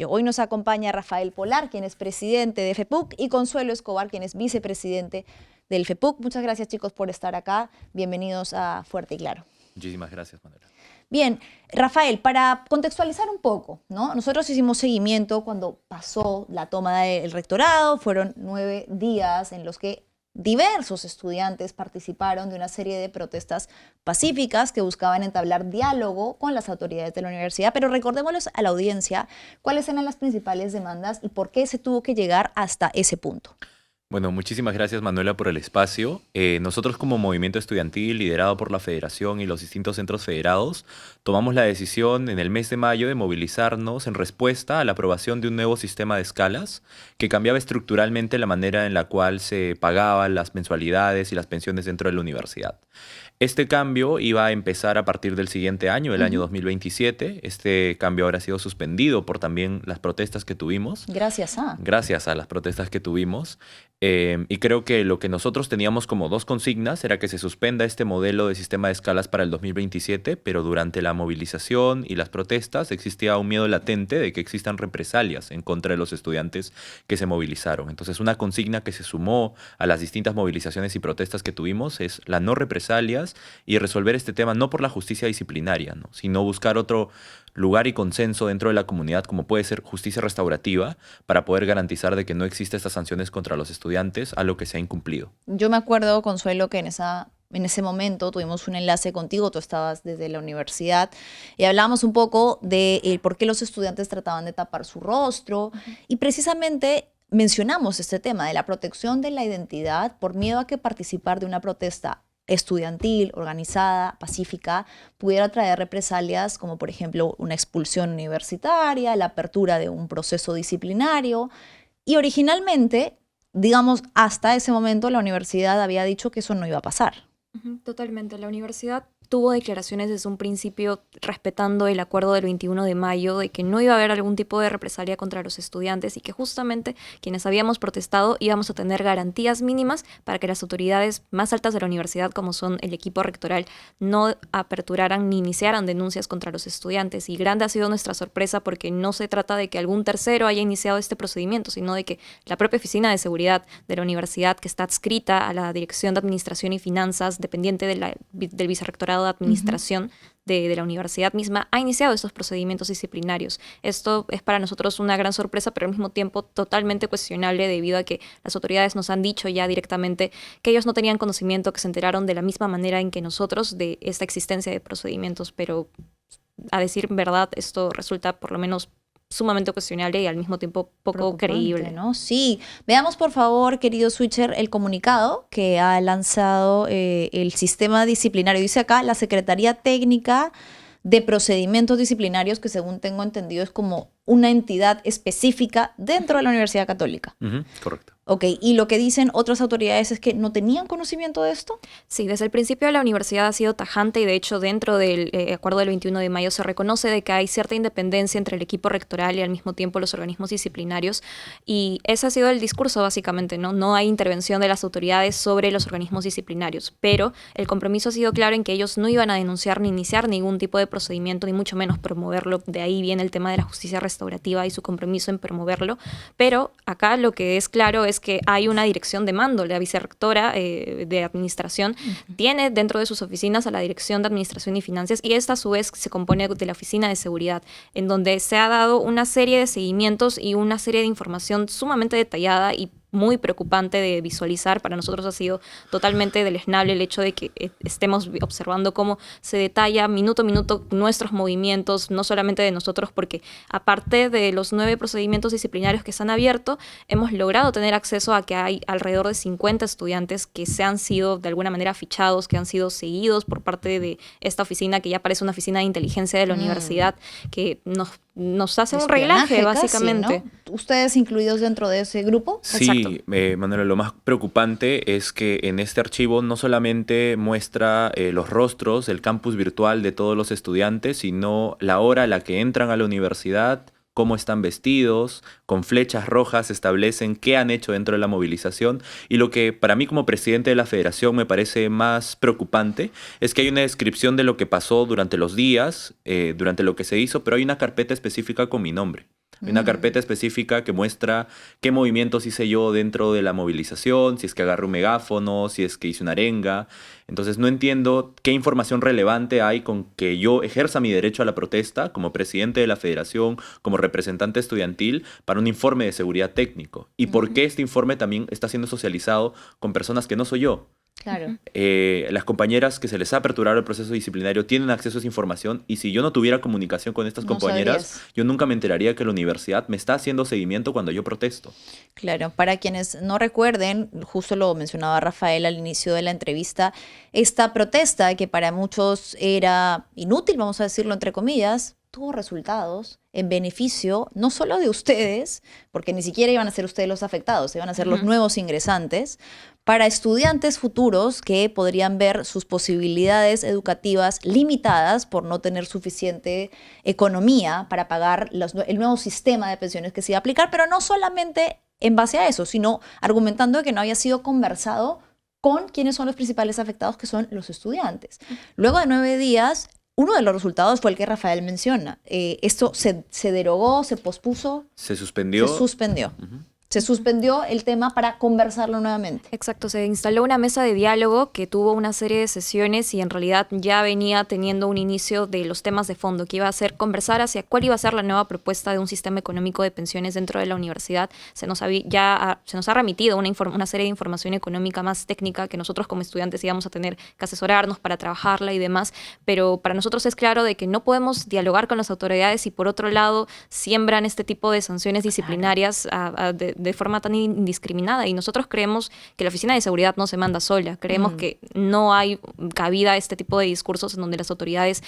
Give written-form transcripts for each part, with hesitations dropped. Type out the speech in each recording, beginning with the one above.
Hoy nos acompaña Rafael Polar, quien es presidente de FEPUC, y Consuelo Escobar, quien es vicepresidente del FEPUC. Muchas gracias, chicos, por estar acá. Bienvenidos a Fuerte y Claro. Muchísimas gracias, Manuela. Bien, Rafael, para contextualizar un poco, ¿no? Nosotros hicimos seguimiento cuando pasó la toma del rectorado. Fueron 9 días en los que diversos estudiantes participaron de una serie de protestas pacíficas que buscaban entablar diálogo con las autoridades de la universidad, pero recordémosles a la audiencia cuáles eran las principales demandas y por qué se tuvo que llegar hasta ese punto. Bueno, muchísimas gracias, Manuela, por el espacio. Nosotros como movimiento estudiantil liderado por la Federación y los distintos centros federados, tomamos la decisión en el mes de mayo de movilizarnos en respuesta a la aprobación de un nuevo sistema de escalas que cambiaba estructuralmente la manera en la cual se pagaban las mensualidades y las pensiones dentro de la universidad. Este cambio iba a empezar a partir del siguiente año, el año 2027. Este cambio habrá sido suspendido por también las protestas que tuvimos. Gracias a las protestas que tuvimos. Y creo que lo que nosotros teníamos como dos consignas era que se suspenda este modelo de sistema de escalas para el 2027, pero durante la movilización y las protestas existía un miedo latente de que existan represalias en contra de los estudiantes que se movilizaron. Entonces, una consigna que se sumó a las distintas movilizaciones y protestas que tuvimos es la no represalias y resolver este tema no por la justicia disciplinaria, ¿no?, sino buscar otro lugar y consenso dentro de la comunidad, como puede ser justicia restaurativa, para poder garantizar de que no existen estas sanciones contra los estudiantes a lo que se ha incumplido. Yo me acuerdo, Consuelo, que en ese momento tuvimos un enlace contigo, tú estabas desde la universidad, y hablábamos un poco de por qué los estudiantes trataban de tapar su rostro, y precisamente mencionamos este tema de la protección de la identidad por miedo a que participar de una protesta estudiantil, organizada, pacífica, pudiera traer represalias como por ejemplo una expulsión universitaria, la apertura de un proceso disciplinario. Y originalmente, digamos, hasta ese momento la universidad había dicho que eso no iba a pasar. Totalmente. La universidad tuvo declaraciones desde un principio respetando el acuerdo del 21 de mayo de que no iba a haber algún tipo de represalia contra los estudiantes y que justamente quienes habíamos protestado íbamos a tener garantías mínimas para que las autoridades más altas de la universidad, como son el equipo rectoral, no aperturaran ni iniciaran denuncias contra los estudiantes. Y grande ha sido nuestra sorpresa porque no se trata de que algún tercero haya iniciado este procedimiento, sino de que la propia Oficina de Seguridad de la universidad, que está adscrita a la Dirección de Administración y Finanzas, dependiente del Vicerrectorado de Administración de la universidad misma, ha iniciado estos procedimientos disciplinarios. Esto es para nosotros una gran sorpresa, pero al mismo tiempo totalmente cuestionable debido a que las autoridades nos han dicho ya directamente que ellos no tenían conocimiento, que se enteraron de la misma manera en que nosotros de esta existencia de procedimientos, pero a decir verdad esto resulta por lo menos sumamente cuestionable y al mismo tiempo poco creíble, ¿no? Sí. Veamos, por favor, querido Switcher, el comunicado que ha lanzado el sistema disciplinario. Dice acá, la Secretaría Técnica de Procedimientos Disciplinarios, que según tengo entendido es como una entidad específica dentro de la Universidad Católica. Correcto. Ok, ¿y lo que dicen otras autoridades es que no tenían conocimiento de esto? Sí, desde el principio la universidad ha sido tajante y de hecho dentro del acuerdo del 21 de mayo se reconoce de que hay cierta independencia entre el equipo rectoral y al mismo tiempo los organismos disciplinarios, y ese ha sido el discurso básicamente, ¿no? No hay intervención de las autoridades sobre los organismos disciplinarios, pero el compromiso ha sido claro en que ellos no iban a denunciar ni iniciar ningún tipo de procedimiento, ni mucho menos promoverlo. De ahí viene el tema de la justicia restaurativa y su compromiso en promoverlo, pero acá lo que es claro es que hay una dirección de mando. La vicerrectora de administración tiene dentro de sus oficinas a la dirección de administración y finanzas, y esta a su vez se compone de la oficina de seguridad, en donde se ha dado una serie de seguimientos y una serie de información sumamente detallada y muy preocupante de visualizar. Para nosotros ha sido totalmente deleznable el hecho de que estemos observando cómo se detalla minuto a minuto nuestros movimientos, no solamente de nosotros, porque aparte de los 9 procedimientos disciplinarios que se han abierto, hemos logrado tener acceso a que hay alrededor de 50 estudiantes que se han sido de alguna manera fichados, que han sido seguidos por parte de esta oficina, que ya parece una oficina de inteligencia de la universidad, que nos hace un reglaje básicamente. Casi, ¿no? ¿Ustedes incluidos dentro de ese grupo? Sí, Manuela, lo más preocupante es que en este archivo no solamente muestra los rostros del campus virtual de todos los estudiantes, sino la hora a la que entran a la universidad, cómo están vestidos, con flechas rojas establecen qué han hecho dentro de la movilización. Y lo que para mí como presidente de la federación me parece más preocupante es que hay una descripción de lo que pasó durante los días, durante lo que se hizo, pero hay una carpeta específica con mi nombre. Hay una carpeta específica que muestra qué movimientos hice yo dentro de la movilización, si es que agarré un megáfono, si es que hice una arenga. Entonces no entiendo qué información relevante hay con que yo ejerza mi derecho a la protesta como presidente de la federación, como representante estudiantil, para un informe de seguridad técnico. Y por qué este informe también está siendo socializado con personas que no soy yo. Claro. Las compañeras que se les ha aperturado el proceso disciplinario tienen acceso a esa información y si yo no tuviera comunicación con estas No compañeras, sabrías. yo nunca me enteraría que la universidad me está haciendo seguimiento cuando yo protesto. Claro, para quienes no recuerden, justo lo mencionaba Rafael al inicio de la entrevista, esta protesta que para muchos era inútil, vamos a decirlo entre comillas, tuvo resultados en beneficio no solo de ustedes, porque ni siquiera iban a ser ustedes los afectados, iban a ser los nuevos ingresantes, para estudiantes futuros que podrían ver sus posibilidades educativas limitadas por no tener suficiente economía para pagar el nuevo sistema de pensiones que se iba a aplicar, pero no solamente en base a eso, sino argumentando que no había sido conversado con quienes son los principales afectados, que son los estudiantes. Luego de 9 días, uno de los resultados fue el que Rafael menciona. Esto se derogó, se pospuso, Se suspendió. se suspendió. Se suspendió el tema para conversarlo nuevamente. Exacto, se instaló una mesa de diálogo que tuvo una serie de sesiones y en realidad ya venía teniendo un inicio de los temas de fondo, que iba a ser conversar hacia cuál iba a ser la nueva propuesta de un sistema económico de pensiones dentro de la universidad. Se nos ha remitido una serie de información económica más técnica que nosotros como estudiantes íbamos a tener que asesorarnos para trabajarla y demás, pero para nosotros es claro de que no podemos dialogar con las autoridades y por otro lado siembran este tipo de sanciones disciplinarias de forma tan indiscriminada y nosotros creemos que la Oficina de Seguridad no se manda sola, creemos que no hay cabida a este tipo de discursos en donde las autoridades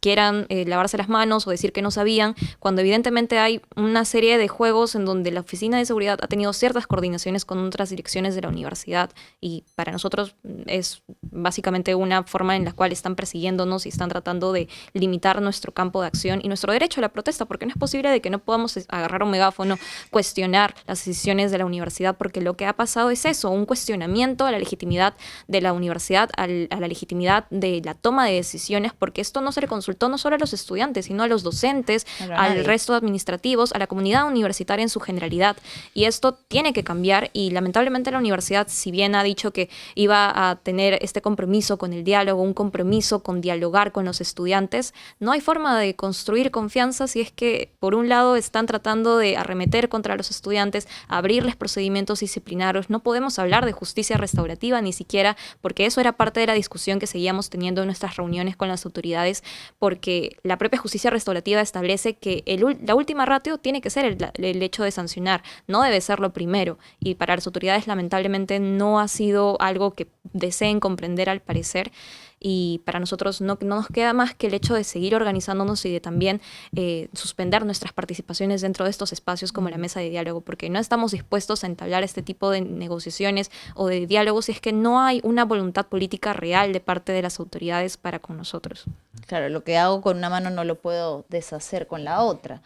quieran lavarse las manos o decir que no sabían, cuando evidentemente hay una serie de juegos en donde la Oficina de Seguridad ha tenido ciertas coordinaciones con otras direcciones de la universidad y para nosotros es básicamente una forma en la cual están persiguiéndonos y están tratando de limitar nuestro campo de acción y nuestro derecho a la protesta, porque no es posible de que no podamos agarrar un megáfono, cuestionar las decisiones de la universidad, porque lo que ha pasado es eso, un cuestionamiento a la legitimidad de la universidad, a la legitimidad de la toma de decisiones, porque esto no se le consultó no solo a los estudiantes, sino a los docentes, al resto de administrativos, a la comunidad universitaria en su generalidad. Y esto tiene que cambiar y lamentablemente la universidad, si bien ha dicho que iba a tener este compromiso con el diálogo, un compromiso con dialogar con los estudiantes, no hay forma de construir confianza si es que, por un lado, están tratando de arremeter contra los estudiantes, abrirles procedimientos disciplinarios. No podemos hablar de justicia restaurativa ni siquiera, porque eso era parte de la discusión que seguíamos teniendo en nuestras reuniones con las autoridades, porque la propia justicia restaurativa establece que la última ratio tiene que ser el hecho de sancionar, no debe ser lo primero. Y para las autoridades lamentablemente no ha sido algo que deseen comprender al parecer. Y para nosotros no nos queda más que el hecho de seguir organizándonos y de también suspender nuestras participaciones dentro de estos espacios como la mesa de diálogo, porque no estamos dispuestos a entablar este tipo de negociaciones o de diálogos si es que no hay una voluntad política real de parte de las autoridades para con nosotros. Claro, lo que hago con una mano no lo puedo deshacer con la otra.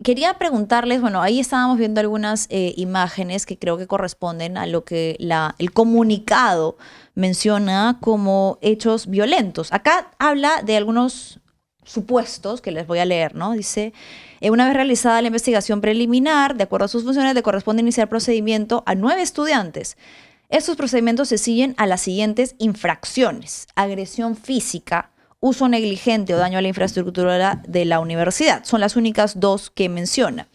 Quería preguntarles, bueno, ahí estábamos viendo algunas imágenes que creo que corresponden a lo que el comunicado menciona como hechos violentos. Acá habla de algunos supuestos que les voy a leer, ¿no? Dice, una vez realizada la investigación preliminar, de acuerdo a sus funciones, le corresponde iniciar procedimiento a 9 estudiantes. Estos procedimientos se siguen a las siguientes infracciones: agresión física, uso negligente o daño a la infraestructura de la universidad. Son las únicas 2 que menciona.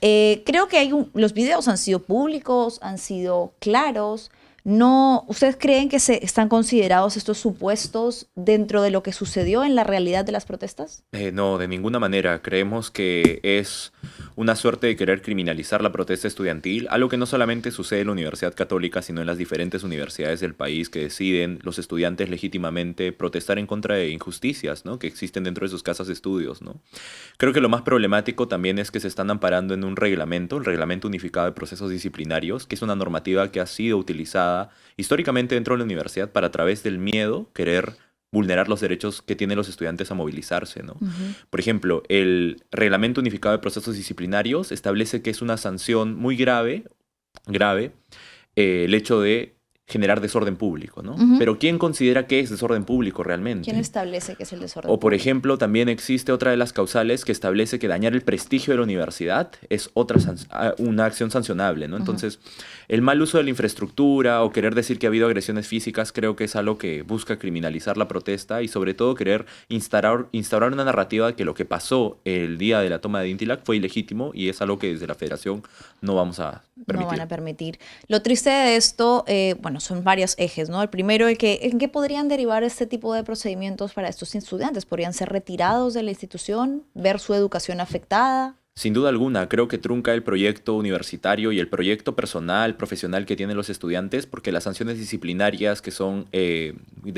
Creo que los videos han sido públicos, han sido claros. No, ¿ustedes creen que están considerados estos supuestos dentro de lo que sucedió en la realidad de las protestas? No, de ninguna manera. Creemos que es una suerte de querer criminalizar la protesta estudiantil, algo que no solamente sucede en la Universidad Católica, sino en las diferentes universidades del país que deciden los estudiantes legítimamente protestar en contra de injusticias, ¿no?, que existen dentro de sus casas de estudios, ¿no? Creo que lo más problemático también es que se están amparando en un reglamento, el Reglamento Unificado de Procesos Disciplinarios, que es una normativa que ha sido utilizada históricamente dentro de la universidad para, a través del miedo, querer vulnerar los derechos que tienen los estudiantes a movilizarse, ¿no? Por ejemplo, el Reglamento Unificado de Procesos Disciplinarios establece que es una sanción muy grave, el hecho de generar desorden público, ¿no? Ujú. Pero ¿quién considera que es desorden público realmente? ¿Quién establece que es el desorden O, por público? ejemplo, también existe otra de las causales que establece que dañar el prestigio de la universidad es una acción sancionable, ¿no? Ujú. Entonces, el mal uso de la infraestructura o querer decir que ha habido agresiones físicas creo que es algo que busca criminalizar la protesta y sobre todo querer instaurar una narrativa de que lo que pasó el día de la toma de Dintilac fue ilegítimo y es algo que desde la federación no vamos a No permitir. van a permitir. Lo triste de esto, bueno, son varios ejes, ¿no? El primero, ¿en qué podrían derivar este tipo de procedimientos para estos estudiantes? ¿Podrían ser retirados de la institución, ver su educación afectada? Sin duda alguna, creo que trunca el proyecto universitario y el proyecto personal, profesional que tienen los estudiantes, porque las sanciones disciplinarias que son de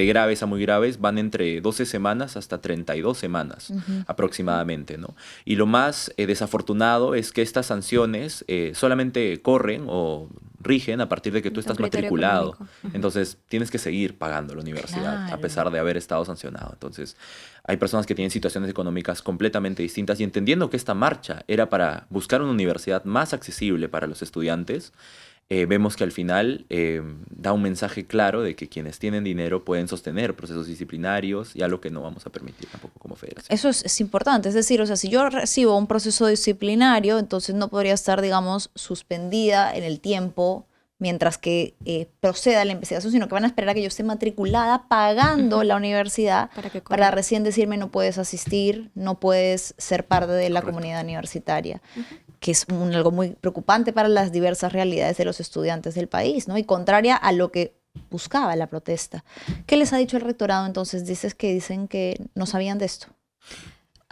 graves a muy graves van entre 12 semanas hasta 32 semanas Ujú. aproximadamente, ¿no? Y lo más desafortunado es que estas sanciones solamente corren o rigen a partir de que tú Un estás criterio matriculado. económico. Ujú. Entonces, tienes que seguir pagando la universidad a Claro. pesar de haber estado sancionado. Entonces, hay personas que tienen situaciones económicas completamente distintas y entendiendo que esta marcha era para buscar una universidad más accesible para los estudiantes, vemos que al final da un mensaje claro de que quienes tienen dinero pueden sostener procesos disciplinarios y algo que no vamos a permitir tampoco como federación. Eso es importante, es decir, o sea, si yo recibo un proceso disciplinario, entonces no podría estar, digamos, suspendida en el tiempo mientras que proceda la investigación, sino que van a esperar a que yo esté matriculada pagando la universidad Para que para corra. recién decirme no puedes asistir, no puedes ser parte de la Correcto. comunidad universitaria, que es algo muy preocupante para las diversas realidades de los estudiantes del país, ¿no? Y contraria a lo que buscaba la protesta. ¿Qué les ha dicho el rectorado entonces? Dicen que no sabían de esto.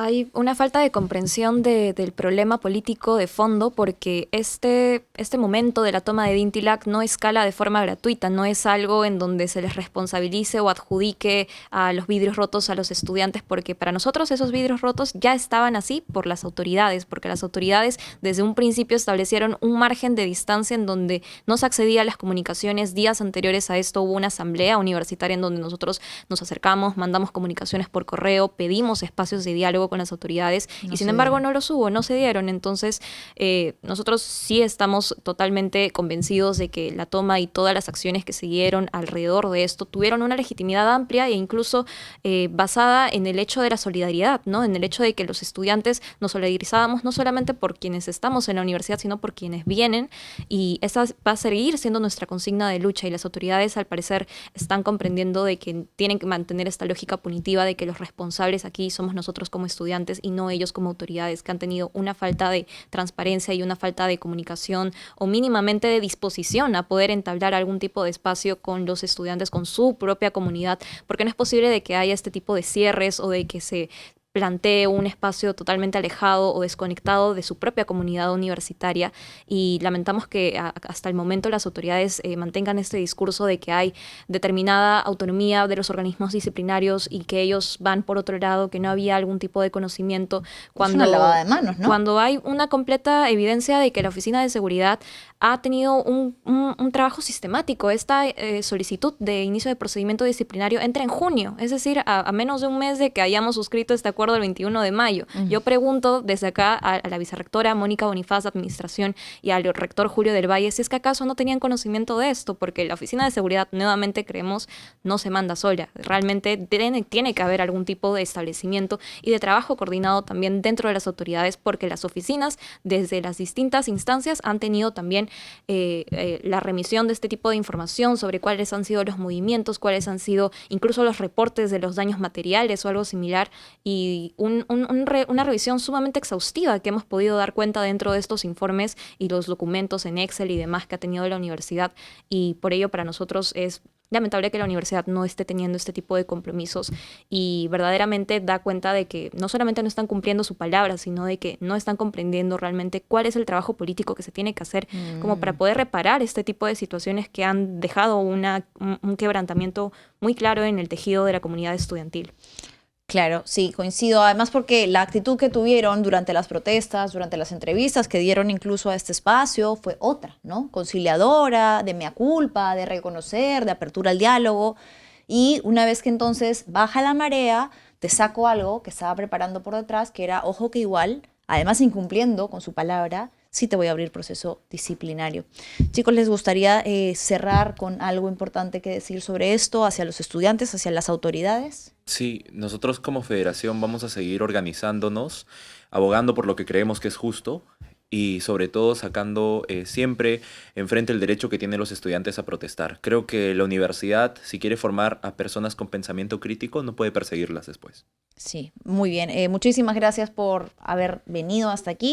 Hay una falta de comprensión del problema político de fondo porque este momento de la toma de Dintilac no escala de forma gratuita, no es algo en donde se les responsabilice o adjudique a los vidrios rotos a los estudiantes, porque para nosotros esos vidrios rotos ya estaban así por las autoridades, porque las autoridades desde un principio establecieron un margen de distancia en donde no se accedía a las comunicaciones. Días anteriores a esto hubo una asamblea universitaria en donde nosotros nos acercamos, mandamos comunicaciones por correo, pedimos espacios de diálogo con las autoridades No y sin se embargo dieron. no los hubo, no se dieron. Entonces nosotros sí estamos totalmente convencidos de que la toma y todas las acciones que siguieron alrededor de esto tuvieron una legitimidad amplia e incluso basada en el hecho de la solidaridad, ¿no? En el hecho de que los estudiantes nos solidarizábamos no solamente por quienes estamos en la universidad, sino por quienes vienen, y esa va a seguir siendo nuestra consigna de lucha, y las autoridades al parecer están comprendiendo de que tienen que mantener esta lógica punitiva de que los responsables aquí somos nosotros como estudiantes y no ellos como autoridades, que han tenido una falta de transparencia y una falta de comunicación o mínimamente de disposición a poder entablar algún tipo de espacio con los estudiantes, con su propia comunidad, porque no es posible de que haya este tipo de cierres o de que se plantee un espacio totalmente alejado o desconectado de su propia comunidad universitaria, y lamentamos que hasta el momento las autoridades mantengan este discurso de que hay determinada autonomía de los organismos disciplinarios y que ellos van por otro lado, que no había algún tipo de conocimiento, Es una lavada de manos, ¿no? cuando hay una completa evidencia de que la Oficina de Seguridad ha tenido un trabajo sistemático. Esta solicitud de inicio de procedimiento disciplinario entra en junio, es decir, a menos de un mes de que hayamos suscrito este acuerdo el 21 de mayo. Yo pregunto desde acá a la vicerrectora Mónica Bonifaz de Administración y al rector Julio del Valle si es que acaso no tenían conocimiento de esto, porque la Oficina de Seguridad, nuevamente creemos, no se manda sola. Realmente tiene que haber algún tipo de establecimiento y de trabajo coordinado también dentro de las autoridades, porque las oficinas desde las distintas instancias han tenido también la remisión de este tipo de información sobre cuáles han sido los movimientos, cuáles han sido incluso los reportes de los daños materiales o algo similar, y una revisión sumamente exhaustiva que hemos podido dar cuenta dentro de estos informes y los documentos en Excel y demás que ha tenido la universidad, y por ello para nosotros es lamentable que la universidad no esté teniendo este tipo de compromisos, y verdaderamente da cuenta de que no solamente no están cumpliendo su palabra, sino de que no están comprendiendo realmente cuál es el trabajo político que se tiene que hacer como para poder reparar este tipo de situaciones que han dejado un quebrantamiento muy claro en el tejido de la comunidad estudiantil. Claro, sí, coincido. Además porque la actitud que tuvieron durante las protestas, durante las entrevistas que dieron incluso a este espacio fue otra, ¿no? Conciliadora, de mea culpa, de reconocer, de apertura al diálogo. Y una vez que entonces baja la marea, te saco algo que estaba preparando por detrás, que era, ojo que igual, además incumpliendo con su palabra, sí te voy a abrir proceso disciplinario. Chicos, ¿les gustaría cerrar con algo importante que decir sobre esto hacia los estudiantes, hacia las autoridades? Sí, nosotros como federación vamos a seguir organizándonos, abogando por lo que creemos que es justo y sobre todo sacando siempre enfrente el derecho que tienen los estudiantes a protestar. Creo que la universidad, si quiere formar a personas con pensamiento crítico, no puede perseguirlas después. Sí, muy bien. Muchísimas gracias por haber venido hasta aquí.